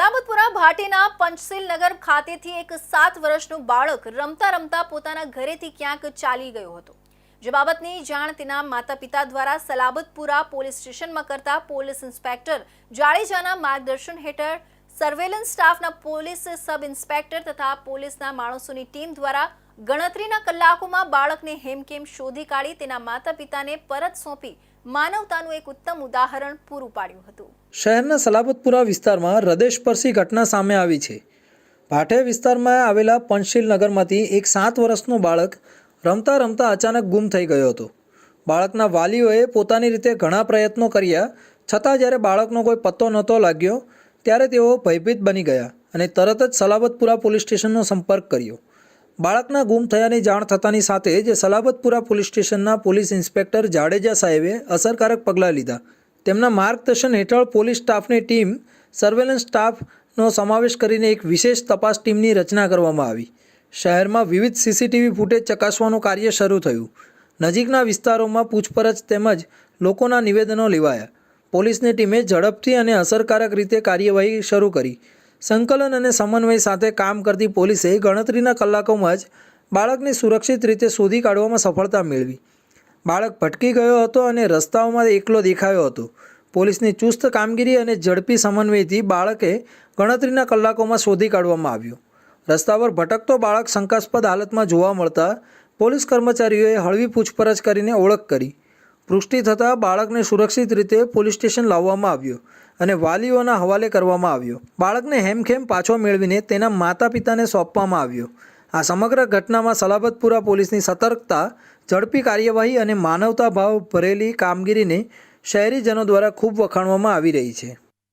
સલામતપુરા ભાટીના પંચશીલનગર ખાતેથી એક 7 વર્ષનું બાળક રમતા રમતા પોતાના ઘરેથી ક્યાંક ચાલી ગયો હતો, જે બાબતની જાણ તેના માતા-પિતા દ્વારા સલામતપુરા પોલીસ સ્ટેશનમાં કરતા પોલીસ ઇન્સ્પેક્ટર જાડેજાના માર્ગદર્શન હેઠળ સર્વેલન્સ સ્ટાફના પોલીસ સબ ઇન્સ્પેક્ટર તથા પોલીસના માણસોની ટીમ દ્વારા ગણતરીના કલાકોમાં બાળકને હેમખેમ શોધી કાઢી તેના માતા-પિતાને પરત સોંપી માનવતાનું એક ઉત્તમ ઉદાહરણ પૂરું પાડ્યું હતું। શહેરના સલાબતપુરા વિસ્તારમાં હૃદયસ્પર્શી ઘટના સામે આવી છે। ભાટે વિસ્તારમાં આવેલા પંચશીલનગરમાંથી એક 7 વર્ષનું બાળક રમતા રમતા અચાનક ગુમ થઈ ગયો હતો। બાળકના વાલીઓએ પોતાની રીતે ઘણા પ્રયત્નો કર્યા, છતાં જ્યારે બાળકનો કોઈ પત્તો નહોતો લાગ્યો ત્યારે તેઓ ભયભીત બની ગયા અને તરત જ સલાબતપુરા પોલીસ સ્ટેશનનો સંપર્ક કર્યો। બાળકના ગુમ થયાની જાણ થતાની સાથે જ સલાબતપુરા પોલીસ સ્ટેશનના પોલીસ ઇન્સ્પેક્ટર જાડેજા સાહેબે અસરકારક પગલાં લીધા। તેમના માર્ગદર્શન હેઠળ પોલીસ સ્ટાફની ટીમ સર્વેલન્સ સ્ટાફનો સમાવેશ કરીને એક વિશેષ તપાસ ટીમની રચના કરવામાં આવી। શહેરમાં વિવિધ સીસીટીવી ફૂટેજ ચકાસવાનું કાર્ય શરૂ થયું। નજીકના વિસ્તારોમાં પૂછપરછ તેમજ લોકોના નિવેદનો લેવાયા। પોલીસની ટીમે ઝડપથી અને અસરકારક રીતે કાર્યવાહી શરૂ કરી। સંકલન અને સમન્વય સાથે કામ કરતી પોલીસે ગણતરીના કલાકોમાં જ બાળકને સુરક્ષિત રીતે શોધી કાઢવામાં સફળતા મેળવી। બાળક ભટકી ગયો હતો અને રસ્તાઓમાં એકલો દેખાયો હતો। પોલીસની ચુસ્ત કામગીરી અને ઝડપી સમન્વયથી બાળકે ગણતરીના કલાકોમાં શોધી કાઢવામાં આવ્યો। રસ્તા પર ભટકતો બાળક શંકાસ્પદ હાલતમાં જોવા મળતા પોલીસ કર્મચારીઓએ હળવી પૂછપરછ કરીને ઓળખ કરી। પુષ્ટિ થતાં બાળકને સુરક્ષિત રીતે પોલીસ સ્ટેશન લાવવામાં આવ્યો અને વાલીઓના હવાલે કરવામાં આવ્યો। બાળકને હેમખેમ પાછો મેળવીને તેના માતા પિતાને સોંપવામાં આવ્યો। આ સમગ્ર ઘટનામાં સલાબતપુરા પોલીસની સતર્કતા, ઝડપી કાર્યવાહી અને માનવતા ભાવ ભરેલી કામગીરીને શહેરીજનો દ્વારા ખૂબ વખાણવામાં આવી રહી છે।